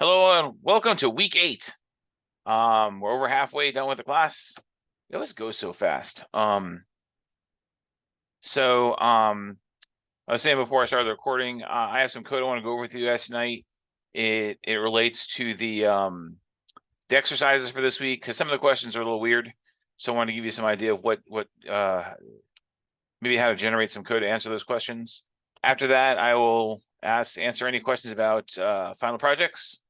Hello and welcome to week 8. We're over halfway done with the class. It always goes so fast. I was saying before I started the recording, I have some code I want to go over with you guys tonight. It relates to the exercises for this week because some of the questions are a little weird. So I want to give you some idea of what maybe how to generate some code to answer those questions. After that, I will answer any questions about final projects.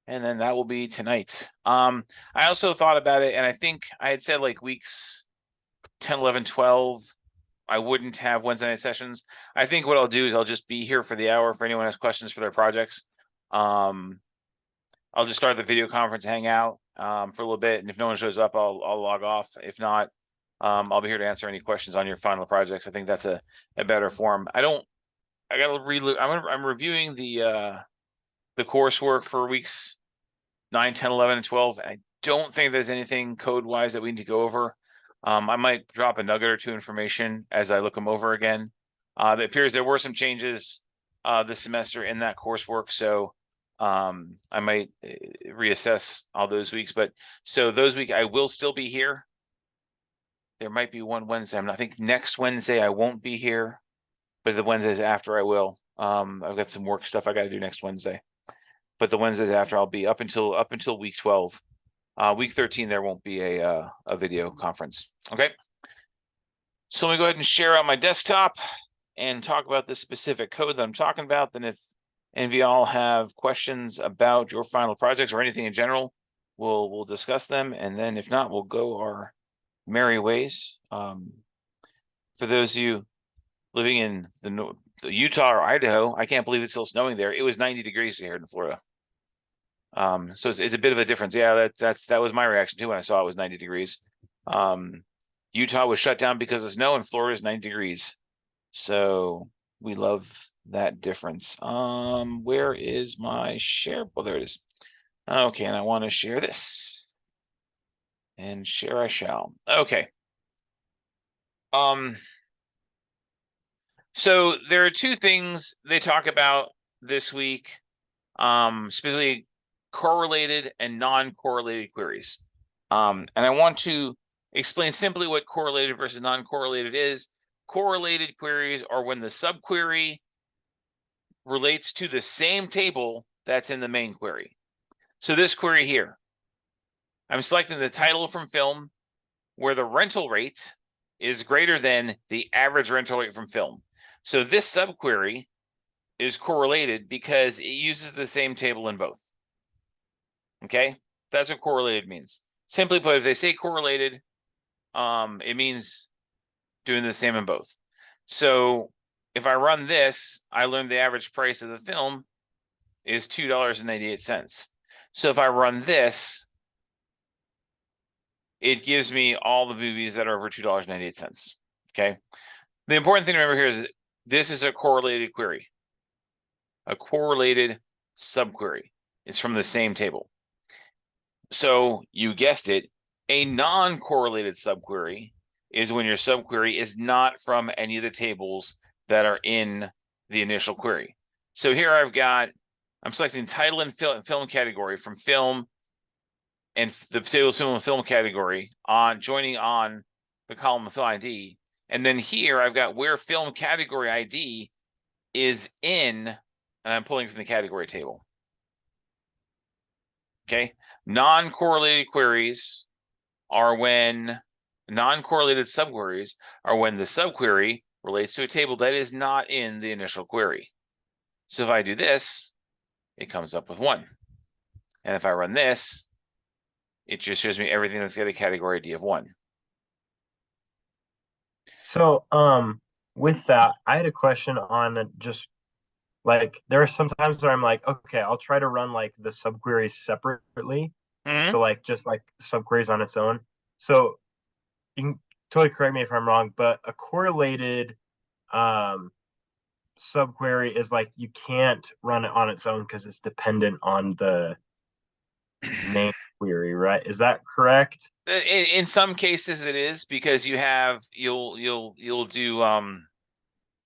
And then that will be tonight. I also thought about it, and I think I had said like weeks 10, 11, 12, I wouldn't have Wednesday night sessions. I think what I'll do is I'll just be here for the hour for anyone who has questions for their projects. I'll just start the video conference, hang out for a little bit, and if no one shows up, I'll log off. If not, I'll be here to answer any questions on your final projects. I think that's a better form. I gotta relook. I'm reviewing the coursework for weeks 9, 10, 11, and 12. I don't think there's anything code-wise that we need to go over. I might drop a nugget or two information as I look them over again. It appears there were some changes this semester in that coursework, so I might reassess all those weeks. But so those weeks I will still be here. There might be one Wednesday. I think next Wednesday I won't be here, but the Wednesdays after I will. I've got some work stuff I got to do next Wednesday. But the Wednesdays after I'll be up until week 12. Week 13 there won't be a video conference. Okay. So let me go ahead and share out my desktop and talk about this specific code that I'm talking about. Then if any of y'all have questions about your final projects or anything in general, we'll discuss them. And then if not, we'll go our merry ways. For those of you living in the Utah or Idaho, I can't believe it's still snowing there. It was 90 degrees here in Florida. So it's a bit of a difference. Yeah, that was my reaction too when I saw it was 90 degrees. Utah was shut down because of snow, and Florida is 90 degrees. So we love that difference. Where is my share? Well, there it is. Okay, and I want to share this. And share I shall. Okay. So there are two things they talk about this week, specifically correlated and non-correlated queries. And I want to explain simply what correlated versus non-correlated is. Correlated queries are when the subquery relates to the same table that's in the main query. So this query here, I'm selecting the title from film where the rental rate is greater than the average rental rate from film. So this subquery is correlated because it uses the same table in both. Okay, that's what correlated means. Simply put, if they say correlated, it means doing the same in both. So if I run this, I learned the average price of the film is $2.98. So if I run this, it gives me all the movies that are over $2.98. Okay. The important thing to remember here is this is a correlated query, a correlated subquery. It's from the same table. So you guessed it, a non-correlated subquery is when your subquery is not from any of the tables that are in the initial query. So here I'm selecting title and film category from film, and the table film and film category joining on the column of film ID. And then here I've got where film category ID is in, and I'm pulling from the category table. Okay, non-correlated queries are when non-correlated subqueries are when the subquery relates to a table that is not in the initial query. So if I do this, it comes up with 1. And if I run this, it just shows me everything that's got a category ID of 1. So, with that, I had a question on just like there are some times where I'm like, okay, I'll try to run like the subqueries separately. So like just like subqueries on its own. So you can totally correct me if I'm wrong, but a correlated subquery is like you can't run it on its own because it's dependent on the main query, right? Is that correct? In some cases it is, because you'll do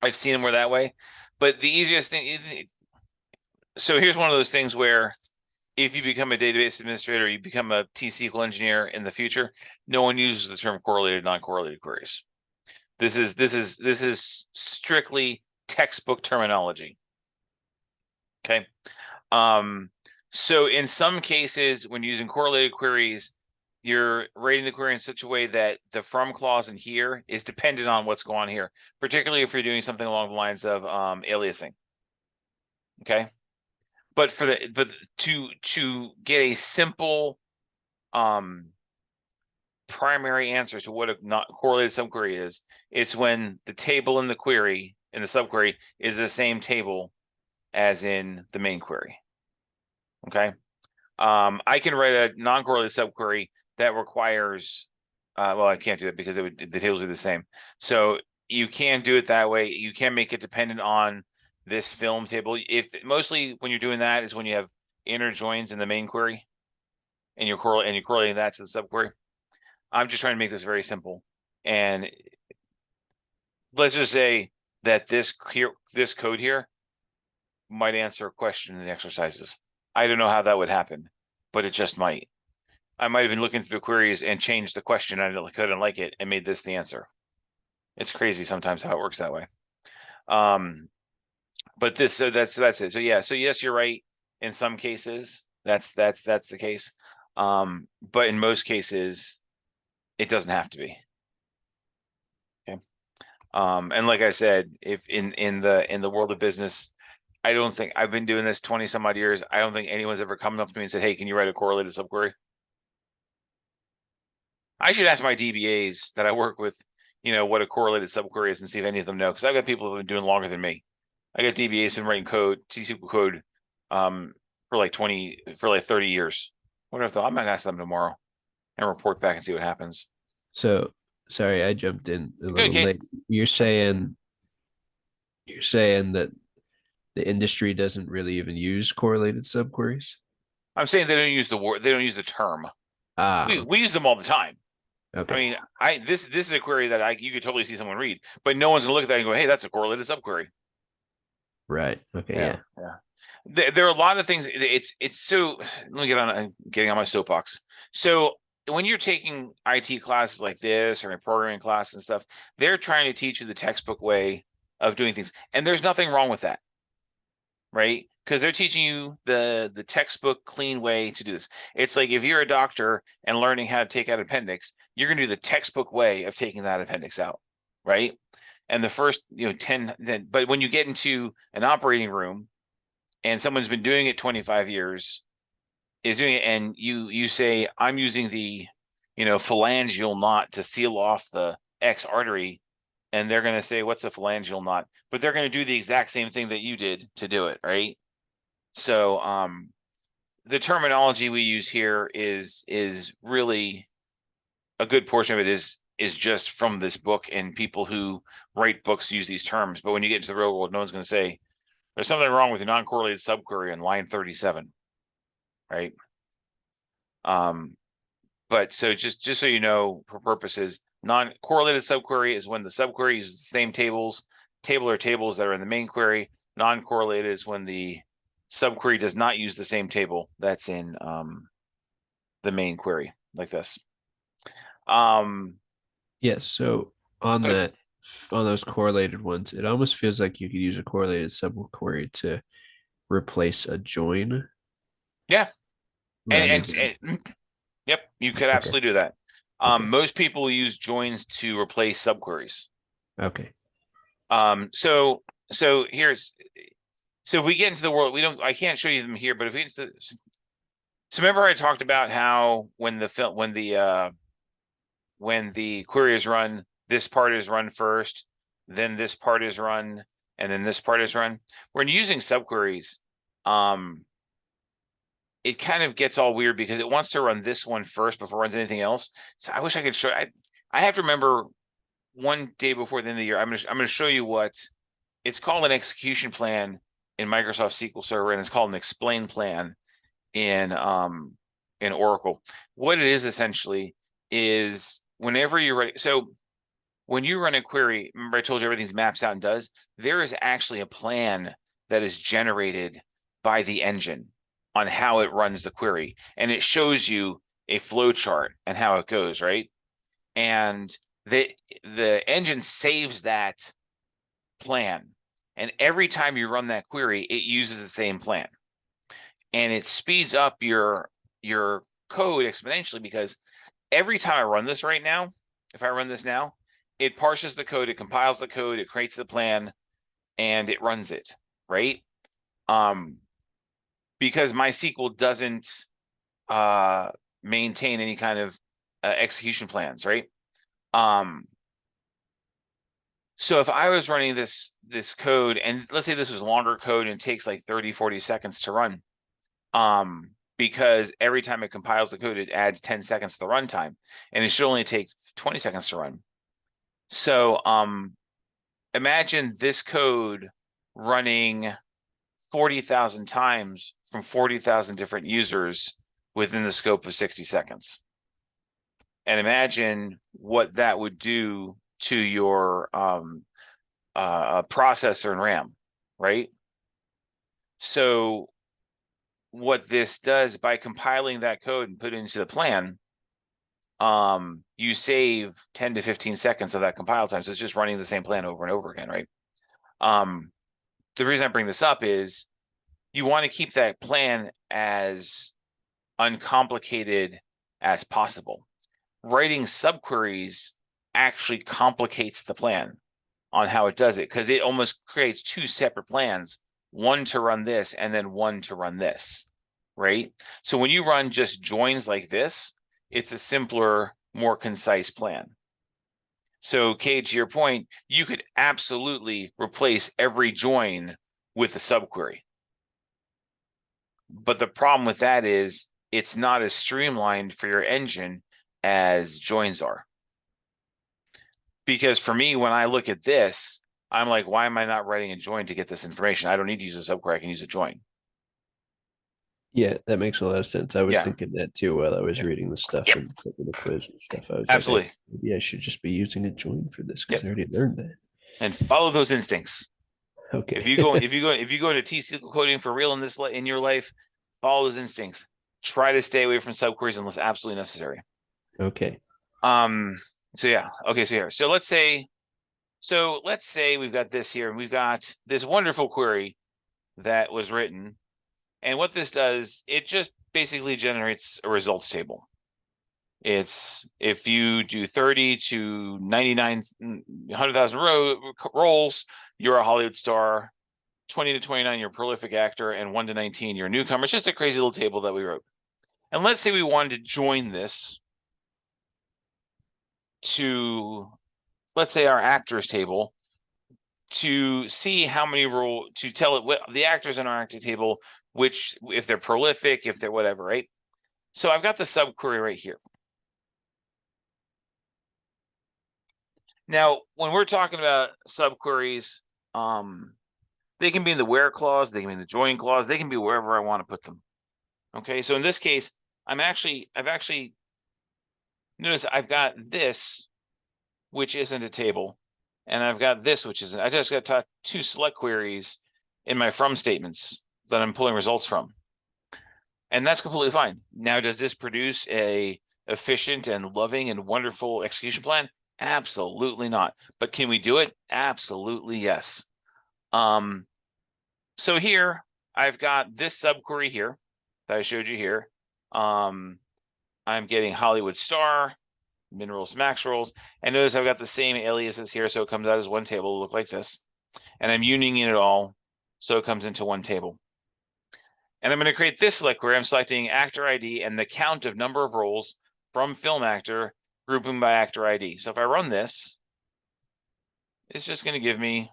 I've seen them where that way, but the easiest thing, so here's one of those things where if you become a database administrator, you become a T-SQL engineer in the future, no one uses the term correlated, non-correlated queries. This is strictly textbook terminology. Okay. So in some cases, when using correlated queries, you're rating the query in such a way that the from clause in here is dependent on what's going on here, particularly if you're doing something along the lines of aliasing. Okay. But to get a simple primary answer to what a not correlated subquery is, it's when the table in the query in the subquery is the same table as in the main query. Okay. I can write a non-correlated subquery that requires well, I can't do that because the tables are the same. So you can do it that way. You can make it dependent on this film table. If mostly when you're doing that is when you have inner joins in the main query and you're correlating that to the subquery. I'm just trying to make this very simple. And let's just say that this code here might answer a question in the exercises. I don't know how that would happen, but it just might. I might have been looking through the queries and changed the question. I didn't like it and made this the answer. It's crazy sometimes how it works that way. But this, so that's it. So yeah, so yes, you're right. In some cases, that's the case. But in most cases, it doesn't have to be. Okay. And like I said, if in the world of business, I don't think I've been doing this 20 some odd years. I don't think anyone's ever come up to me and said, "Hey, can you write a correlated subquery?" I should ask my DBAs that I work with, what a correlated subquery is and see if any of them know, because I've got people who've been doing longer than me. I got DBAs who've been writing code, T-SQL code, for like 30 years. What if I might ask them tomorrow and report back and see what happens. So sorry, I jumped in a little Okay. late. You're saying that the industry doesn't really even use correlated subqueries? I'm saying they don't use the word, they don't use the term. Ah, We use them all the time. okay. I mean, this is a query that you could totally see someone read, but no one's gonna look at that and go, "Hey, that's a correlated subquery." Right. Okay. Yeah. There are a lot of things. It's so. Let me getting on my soapbox. So when you're taking IT classes like this or in programming class and stuff, they're trying to teach you the textbook way of doing things, and there's nothing wrong with that, right? Because they're teaching you the textbook clean way to do this. It's like if you're a doctor and learning how to take out appendix, you're gonna do the textbook way of taking that appendix out, right? And the first, 10, then, but when you get into an operating room and someone's been doing it 25 years, is doing it, and you say, I'm using the, phalangeal knot to seal off the X artery, and they're going to say, what's a phalangeal knot? But they're going to do the exact same thing that you did to do it, right? So the terminology we use here is really a good portion of it is just from this book, and people who write books use these terms. But when you get into the real world, no one's going to say, there's something wrong with the non-correlated subquery on line 37, right? But so just so you know, for purposes, non-correlated subquery is when the subquery uses the same tables that are in the main query. Non-correlated is when the subquery does not use the same table that's in the main query, like this. Yes. So on those correlated ones, it almost feels like you could use a correlated subquery to replace a join. Yeah. And Yep, you could absolutely do that. Okay. Most people use joins to replace subqueries. Okay. So if we get into the world, I can't show you them here, but if we get into so remember I talked about how when the query is run, this part is run first, then this part is run, and then this part is run. When using subqueries, it kind of gets all weird because it wants to run this one first before it runs anything else. So I wish I could show. I have to remember one day before the end of the year. I'm gonna show you what it's called, an execution plan in Microsoft SQL Server, and it's called an explain plan in Oracle. What it is essentially is whenever you're ready. So when you run a query, remember I told you everything's maps out and does. There is actually a plan that is generated by the engine. on how it runs the query. And it shows you a flow chart and how it goes, right? And the engine saves that plan. And every time you run that query, it uses the same plan. And it speeds up your code exponentially, because every time I run this right now, if I run this now, it parses the code, it compiles the code, it creates the plan, and it runs it, right? Because MySQL doesn't maintain any kind of execution plans, right? So if I was running this code, and let's say this was longer code and it takes like 30, 40 seconds to run, because every time it compiles the code, it adds 10 seconds to the runtime, and it should only take 20 seconds to run. So imagine this code running 40,000 times from 40,000 different users within the scope of 60 seconds. And imagine what that would do to your processor and RAM, right? So what this does, by compiling that code and put it into the plan, you save 10 to 15 seconds of that compile time. So it's just running the same plan over and over again, right? The reason I bring this up is you want to keep that plan as uncomplicated as possible. Writing subqueries actually complicates the plan on how it does it, because it almost creates two separate plans, one to run this and then one to run this, right? So when you run just joins like this, it's a simpler, more concise plan. So Kate, to your point, you could absolutely replace every join with a subquery. But the problem with that is it's not as streamlined for your engine as joins are. Because for me, when I look at this, I'm like, why am I not writing a join to get this information? I don't need to use a subquery, I can use a join. Yeah, that makes a lot of sense. I was Yeah. thinking that too while I was Yep. reading the stuff Yep. and taking the quiz and stuff. I was Absolutely. like, maybe I should just be using a join for this because Yep. I already learned that. And follow those instincts. Okay. If you go into T-SQL coding for real in your life, follow those instincts. Try to stay away from subqueries unless absolutely necessary. Okay. So yeah. Okay. So here. So let's say we've got this here, and we've got this wonderful query that was written, and what this does, it just basically generates a results table. It's if you do 30 to 99, 100,000 roles, you're a Hollywood star. 20 to 29, you're a prolific actor, and 1 to 19, you're a newcomer. It's just a crazy little table that we wrote. And let's say we wanted to join this to, let's say, our actors table, to see how many to tell it what the actors in our actor table, which, if they're prolific, if they're whatever, right? So I've got the subquery right here. Now, when we're talking about subqueries, they can be in the where clause, they can be in the join clause, they can be wherever I want to put them. Okay, so in this case, I've actually notice I've got this, which isn't a table, and I've got this, which isn't. I just got two select queries in my from statements that I'm pulling results from, and that's completely fine. Now, does this produce a efficient and loving and wonderful execution plan? Absolutely not. But can we do it? Absolutely yes. So here I've got this subquery here that I showed you here. I'm getting Hollywood star, minerals, max rolls, and notice I've got the same aliases here, so it comes out as one table, look like this. And I'm unioning it all, so it comes into one table. And I'm going to create this select query. I'm selecting actor ID and the count of number of roles from film actor, grouping by actor ID. So if I run this, it's just going to give me,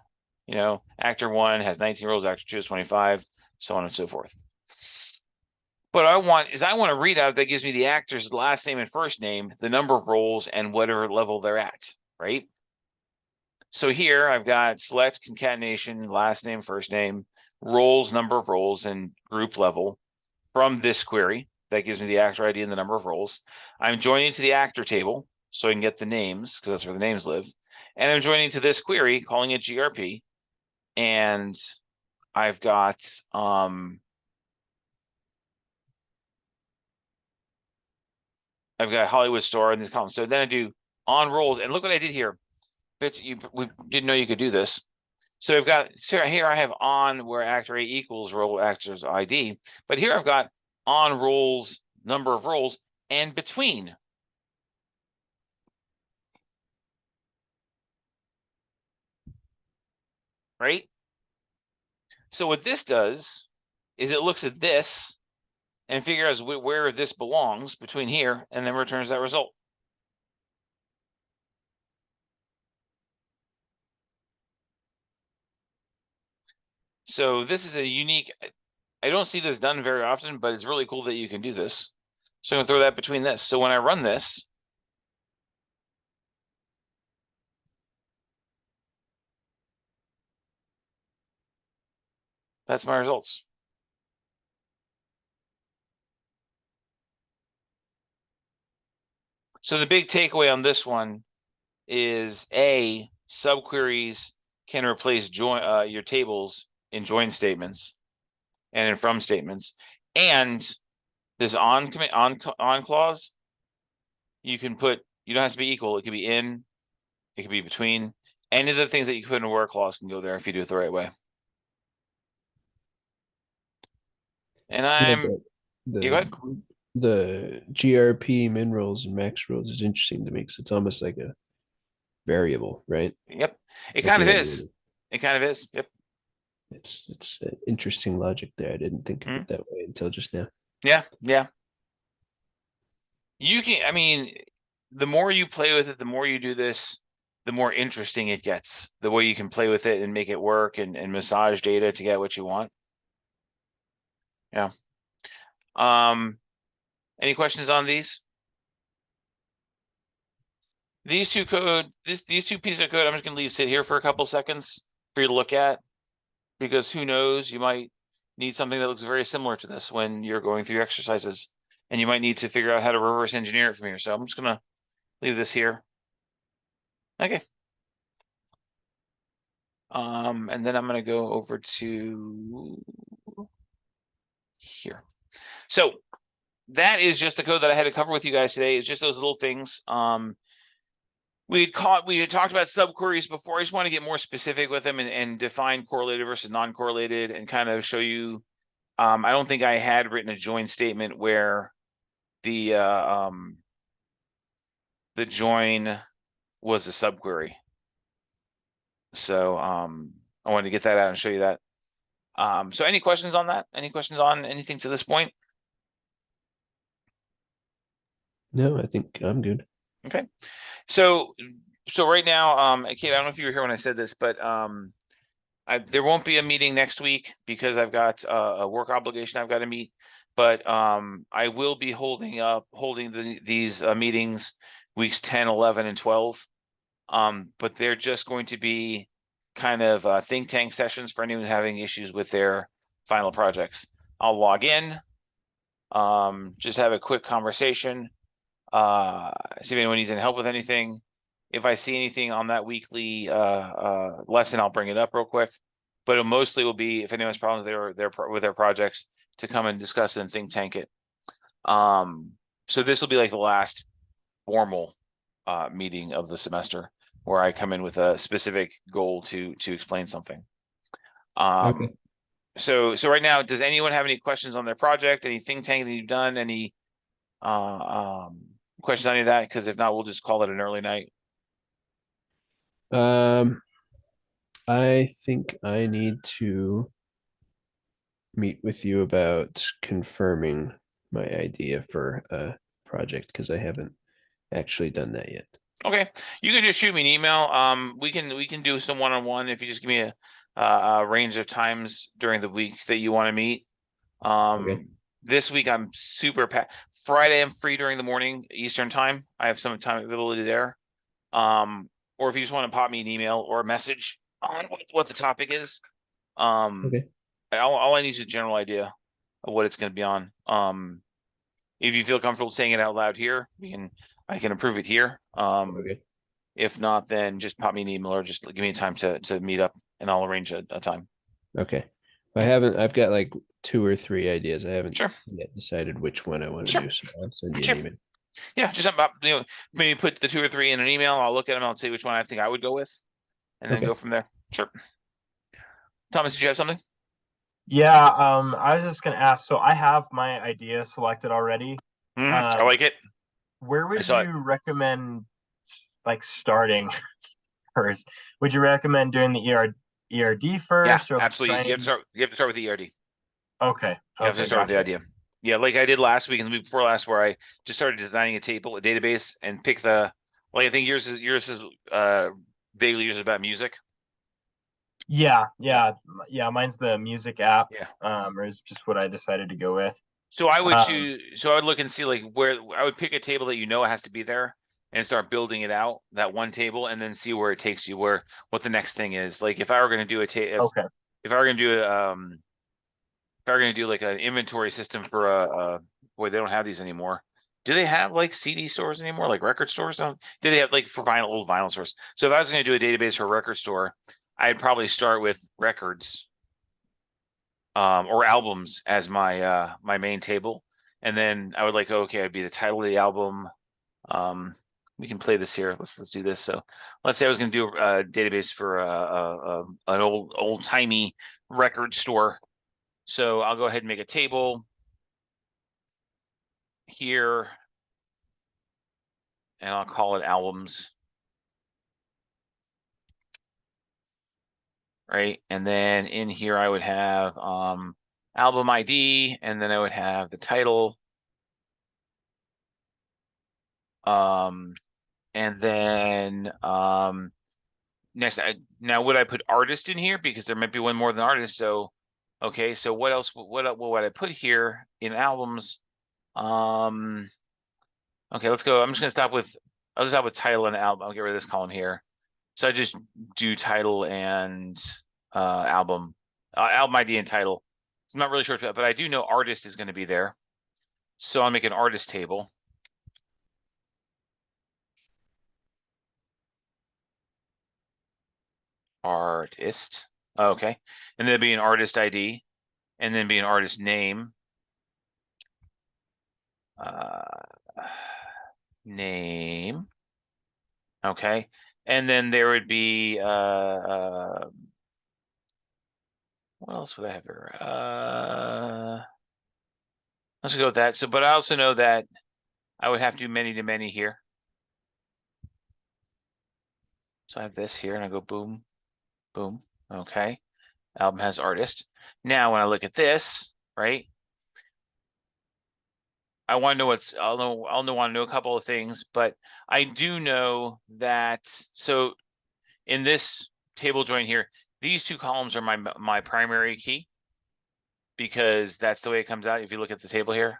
actor 1 has 19 roles, actor 2 has 25, so on and so forth. What I want to read out that gives me the actor's last name and first name, the number of roles, and whatever level they're at, right? So here I've got select concatenation, last name, first name, roles, number of roles, and group level from this query. That gives me the actor ID and the number of roles. I'm joining to the actor table so I can get the names, because that's where the names live. And I'm joining to this query, calling it GRP. And I've got I've got Hollywood store in this column. So then I do on rolls, and look what I did here. But we didn't know you could do this. So I've got here I have on where actor A equals role actor's ID, but here I've got on rolls, number of rolls, and between. Right? So what this does is it looks at this and figures out where this belongs between here, and then returns that result. So this is a unique, I don't see this done very often, but it's really cool that you can do this. So I'm gonna throw that between this. So when I run this, that's my results. So the big takeaway on this one is A, subqueries can replace your tables in join statements and in from statements. And this on clause, you can put, you don't have to be equal. It could be in, it could be between. Any of the things that you put in a where clause can go there if you do it the right way. And you go ahead. The GRP min rolls and max rolls is interesting to me because it's almost like a variable, right? Yep. It Like kind of you is. It kind of is. Yep. It's an interesting logic there. I didn't think of it that way until just now. Yeah, yeah. You can, I mean, the more you play with it, the more you do this, the more interesting it gets. The way you can play with it and make it work and massage data to get what you want. Yeah. Any questions on these? These two pieces of code, I'm just gonna leave sit here for a couple seconds for you to look at, because who knows, you might need something that looks very similar to this when you're going through your exercises, and you might need to figure out how to reverse engineer it from here. So I'm just gonna leave this here. Okay. And then I'm gonna go over to here. So that is just the code that I had to cover with you guys today. It's just those little things. We had talked about subqueries before. I just want to get more specific with them and define correlated versus non-correlated and kind of show you. I don't think I had written a join statement where the join was a subquery. So I wanted to get that out and show you that. So any questions on that? Any questions on anything to this point? No, I think I'm good. Okay. So right now, Kate, I don't know if you were here when I said this, but there won't be a meeting next week because I've got a work obligation I've got to meet. But I will be holding these meetings weeks 10, 11, and 12. But they're just going to be kind of think tank sessions for anyone having issues with their final projects. I'll log in, just have a quick conversation, see if anyone needs any help with anything. If I see anything on that weekly lesson, I'll bring it up real quick. But it mostly will be if anyone has problems with their projects to come and discuss it and think tank it. So this will be like the last formal meeting of the semester where I come in with a specific goal to explain something. Okay. So right now, does anyone have any questions on their project? Any think tank that you've done? Any questions on any of that? Because if not, we'll just call it an early night. I think I need to meet with you about confirming my idea for a project because I haven't actually done that yet. Okay, you can just shoot me an email. We can do some one-on-one if you just give me a range of times during the week that you want to meet. Okay. This week I'm super packed. Friday I'm free during the morning Eastern time. I have some time availability there. Or if you just want to pop me an email or a message on what the topic is. Okay. All I need is a general idea of what it's going to be on. If you feel comfortable saying it out loud here, I can approve it here. Okay. If not, then just pop me an email or just give me a time to meet up and I'll arrange a time. Okay. I've got like 2 or 3 ideas. I haven't Sure. yet decided which one I want to do. So I'll send you an email. Yeah, just maybe put the 2 or 3 in an email. I'll look at them. I'll see which one I think I would go with, and then Okay. go from there. Sure. Thomas, did you have something? Yeah, I was just gonna ask, so I have my idea selected already. I like it. Where I would saw it. you recommend like starting first? Would you recommend doing the ERD Yeah, first or like absolutely. You have to trying? start. You have to start with the ERD. Okay, You have to okay, start with the gotcha. idea. Yeah, like I did last week and the week before last, where I just started designing a table, a database, and pick the. Well, I think yours is vaguely uses about music. Yeah, Yeah. yeah. Mine's the music app, Yeah. or is just what I decided to go with. So I would Um, choose. So I would look and see like where I would pick a table that has to be there and start building it out, that one table, and then see where it takes you, where what the next thing is. Like if I were going to do okay. if I were going to do if I were going to do like an inventory system for boy, they don't have these anymore. Do they have like CD stores anymore, like record stores? Do they have like for old vinyl stores? So if I was going to do a database for a record store, I'd probably start with records or albums as my main table, and then I would like okay, I'd be the title of the album. We can play this here. Let's do this. So let's say I was going to do a database for an old timey record store. So I'll go ahead and make a table here, and I'll call it albums. Right, and then in here I would have album ID, and then I would have the title. And then next, now would I put artist in here because there might be one more than artist? So, okay, so what else? What would I put here in albums? Okay, let's go. I'm just gonna stop with. I'll just stop with title and album. I'll get rid of this column here. So I just do title and album, album ID and title. So I'm not really sure, but I do know artist is going to be there. So I'll make an artist table. Artist. Okay. And then be an artist ID, and then be an artist name. Name. Okay. And then there would be what else would I have here? Let's go with that. So, but I also know that I would have to do many to many here. So I have this here and I go boom, boom. Okay. Album has artist. Now, when I look at this, right? I want to know I'll want to know a couple of things, but I do know that, so in this table join here, these two columns are my primary key because that's the way it comes out. If you look at the table here,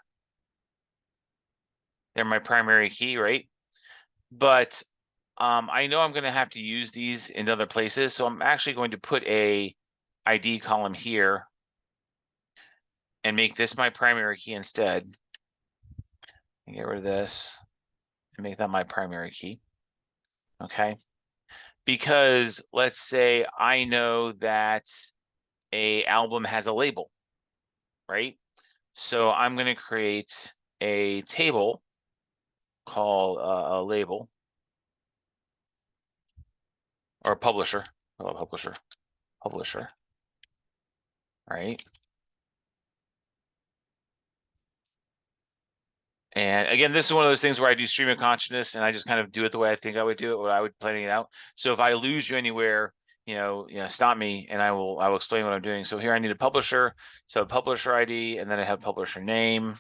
they're my primary key, right? But I know I'm going to have to use these in other places. So I'm actually going to put a ID column here and make this my primary key instead. And get rid of this and make that my primary key. Okay. Because let's say I know that a album has a label, right? So I'm going to create a table called a label or a publisher, publisher, right? And again, this is one of those things where I do stream of consciousness and I just kind of do it the way I think I would do it, what I would planning it out. So if I lose you anywhere, stop me and I will explain what I'm doing. So here I need a publisher. So publisher ID, and then I have publisher name.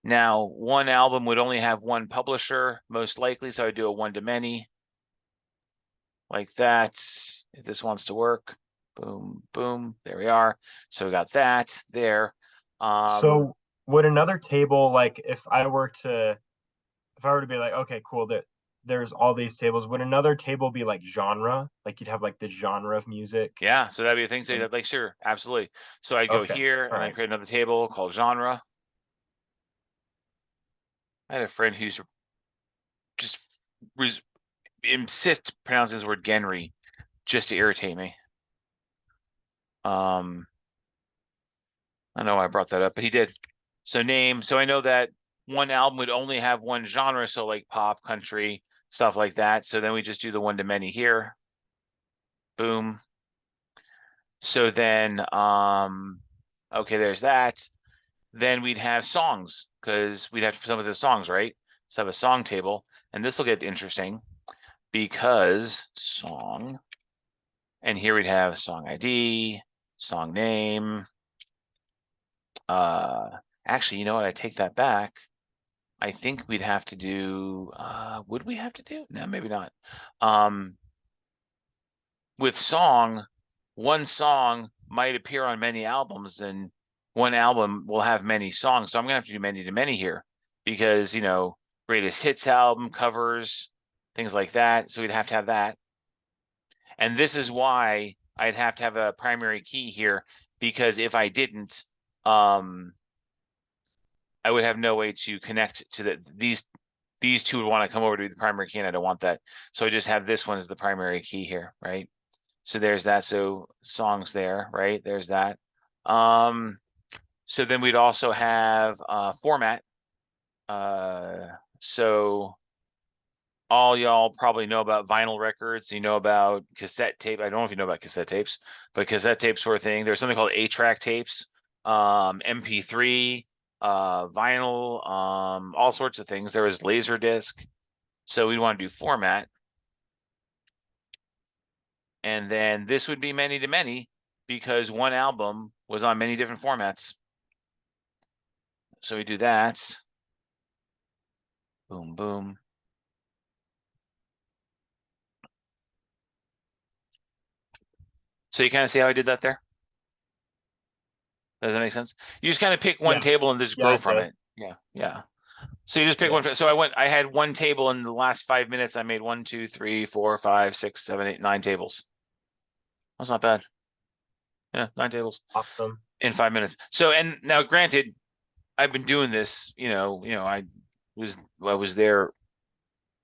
Now, one album would only have one publisher, most likely. So I do a one to many like that. If this wants to work, boom, boom, there we are. So we got that there. So would another table, like if I were to be like, okay, cool, that there's all these tables, would another table be like genre? Like you'd have like the genre of music? Yeah, so that'd be a thing. So And like, sure, absolutely. So I go okay, here all and I right. create another table called genre. I had a friend who's just insist pronouncing his word Genry just to irritate me. I don't know why I brought that up, but he did. So name. So I know that one album would only have one genre, so like pop, country, stuff like that. So then we just do the one-to-many here. Boom. So then, okay, there's that. Then we'd have songs, because we'd have to put some of the songs, right? So have a song table, and this will get interesting because song, and here we'd have song ID, song name. Actually, you know what? I take that back. I think we'd have to do, would we have to do? No, maybe not. With song, one song might appear on many albums, and one album will have many songs. So I'm gonna have to do many to many here because, you know, greatest hits album, covers, things like that. So we'd have to have that. And this is why I'd have to have a primary key here, because if I didn't, I would have no way to connect to these two would want to come over to the primary key, and I don't want that. So I just have this one as the primary key here, right? So there's that. So songs there, right? There's that. So then we'd also have format. So all y'all probably know about vinyl records. You know about cassette tape. I don't know if you know about cassette tapes, but cassette tapes sort of thing. There's something called 8-track tapes, MP3, vinyl, all sorts of things. There was Laserdisc. So we'd want to do format. And then this would be many to many because one album was on many different formats. So we do that. Boom, boom. So you kind of see how I did that there? Does that make sense? You just kind of pick one Yeah. table and just Yeah, grow it from does. it. Yeah, yeah. So you just pick Yeah. one. So I had one table in the last 5 minutes. I made 1, 2, 3, 4, 5, 6, 7, 8, 9 tables. That's not bad. Yeah, 9 tables Awesome. in 5 minutes. So, and now granted, I've been doing this, I was there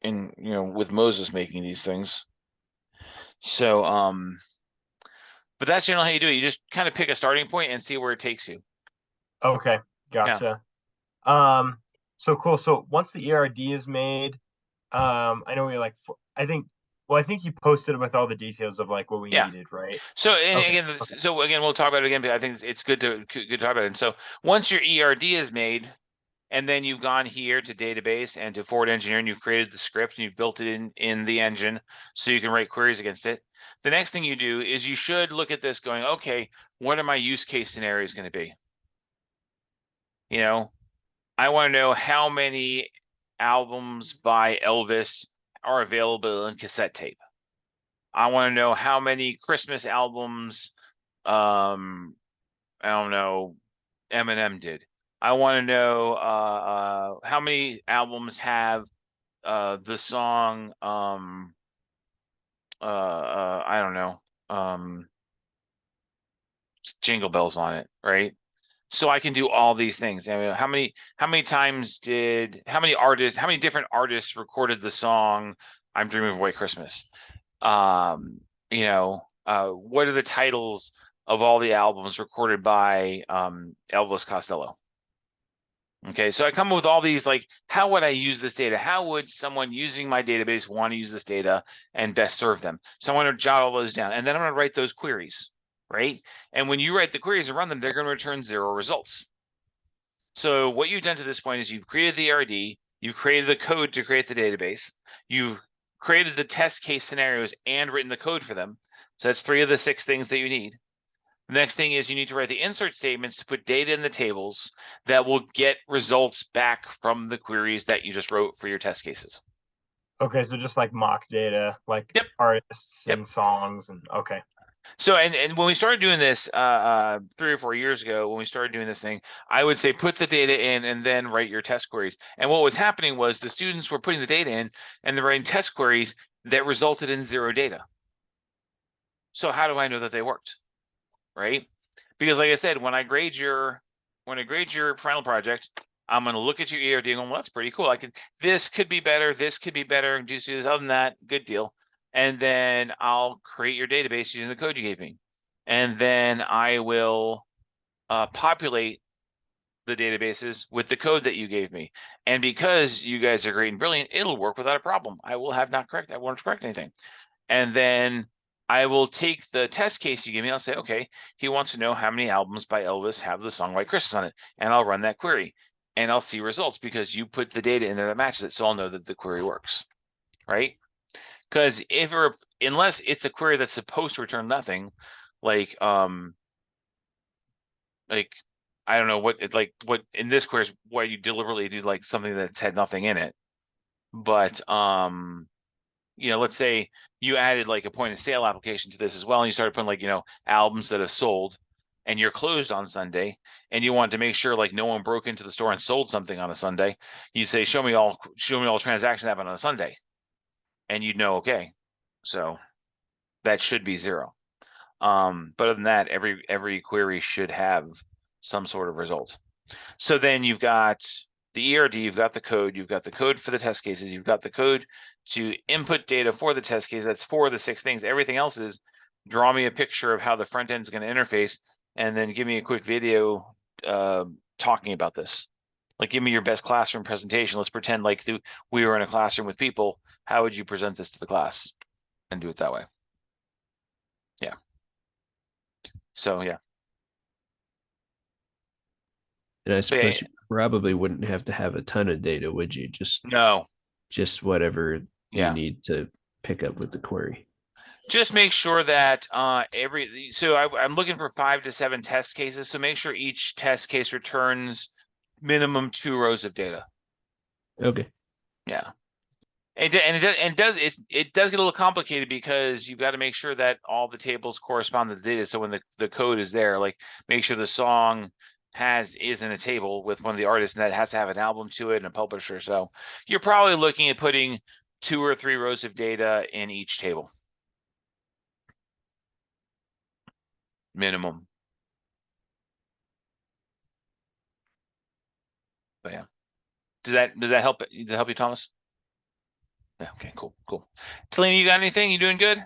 in, with Moses making these things. So, but that's generally how you do it. You just kind of pick a starting point and see where it takes you. Okay, Yeah. gotcha. So cool. So once the ERD is made, I know we like, I think you posted with all the details of like what we Yeah. needed, right? So, and Okay. again, so again, we'll talk about it again, but I think it's good to talk about it. And so once your ERD is made, and then you've gone here to database and to forward engineering, you've created the script and you've built it in the engine so you can write queries against it. The next thing you do is you should look at this going, okay, what are my use case scenarios going to be? I want to know how many albums by Elvis are available in cassette tape. I want to know how many Christmas albums, I don't know, Eminem did. I want to know how many albums have the song I don't know, Jingle Bells on it, right? So I can do all these things. I mean, how many how many different artists recorded the song I'm Dreaming of a White Christmas? What are the titles of all the albums recorded by Elvis Costello? Okay, so I come up with all these, like, how would I use this data? How would someone using my database want to use this data and best serve them? So I want to jot all those down, and then I'm going to write those queries, right? And when you write the queries and run them, they're going to return 0 results. So what you've done to this point is you've created the RD, you've created the code to create the database, you've created the test case scenarios and written the code for them. So that's 3 of the 6 things that you need. The next thing is you need to write the insert statements to put data in the tables that will get results back from the queries that you just wrote for your test cases. Okay, so just like mock data, like Yep. artists Yep. and songs and okay. So, and when we started doing this 3 or 4 years ago, when we started doing this thing, I would say put the data in and then write your test queries. And what was happening was the students were putting the data in and they're writing test queries that resulted in 0 data. So how do I know that they worked? Right? Because like I said, when I grade your final project, I'm going to look at your ERD and go, well, that's pretty cool. This could be better. This could be better. Just do this. Other than that, good deal. And then I'll create your database using the code you gave me. And then I will populate the databases with the code that you gave me. And because you guys are great and brilliant, it'll work without a problem. I won't correct anything. And then I will take the test case you give me. I'll say, okay, he wants to know how many albums by Elvis have the song White Christmas on it. And I'll run that query and I'll see results because you put the data in there that matches it. So I'll know that the query works, right? Because unless it's a query that's supposed to return nothing, like I don't know what in this query is why you deliberately do like something that's had nothing in it. But let's say you added like a point of sale application to this as well, and you started putting like, albums that have sold, and you're closed on Sunday, and you want to make sure like no one broke into the store and sold something on a Sunday. You say, show me all transactions happen on a Sunday, and you'd know, okay, so that should be 0. But other than that, every query should have some sort of result. So then you've got the ERD, you've got the code for the test cases, you've got the code to input data for the test case. That's 4 of the 6 things. Everything else is draw me a picture of how the front end is going to interface, and then give me a quick video talking about this. Like, give me your best classroom presentation. Let's pretend like we were in a classroom with people. How would you present this to the class? And do it that way. Yeah. So, yeah. And I suppose you probably wouldn't have to have a ton of data, would you? No. Just whatever Yeah. you need to pick up with the query. Just make sure that I'm looking for 5 to 7 test cases. So make sure each test case returns minimum 2 rows of data. Okay. Yeah. It does get a little complicated because you've got to make sure that all the tables correspond to the data. So when the code is there, like make sure the song is in a table with one of the artists, and that has to have an album to it and a publisher. So you're probably looking at putting 2 or 3 rows of data in each table. Minimum. But yeah. Does that help? Does that help you, Thomas? Yeah, okay, cool. Talina, you got anything? You doing good?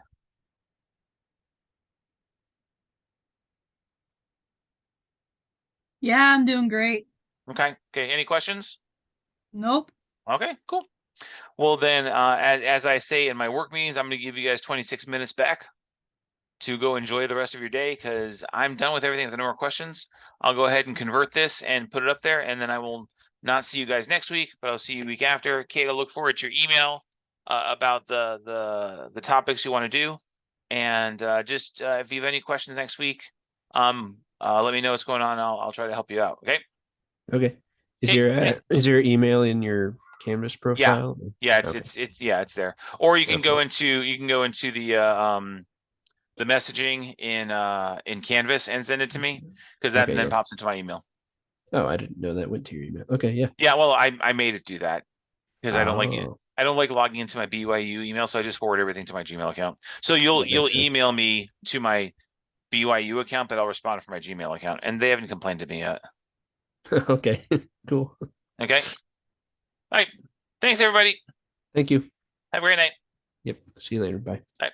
Yeah, I'm doing great. Okay. Any questions? Nope. Okay, cool. Well then, as I say in my work meetings, I'm going to give you guys 26 minutes back to go enjoy the rest of your day, because I'm done with everything. If there are no more questions, I'll go ahead and convert this and put it up there, and then I will not see you guys next week, but I'll see you the week after. Kate, I look forward to your email about the topics you want to do, and just if you have any questions next week, let me know what's going on. I'll try to help you out. Okay. Okay. Is your email in your Canvas profile? Yeah. Okay. It's there. Or you can go into the messaging in Canvas and send it to me, because that then pops into my email. Oh, I didn't know that went to your email. Okay, yeah. Yeah, well, I made it do that because I don't like it. I don't like logging into my BYU email, so I just forward everything to my Gmail account. So you'll email me to my BYU account, but I'll respond from my Gmail account, and they haven't complained to me yet. Okay, cool. Okay. All right. Thanks, everybody. Thank you. Have a great night. Yep. See you later. Bye. Bye.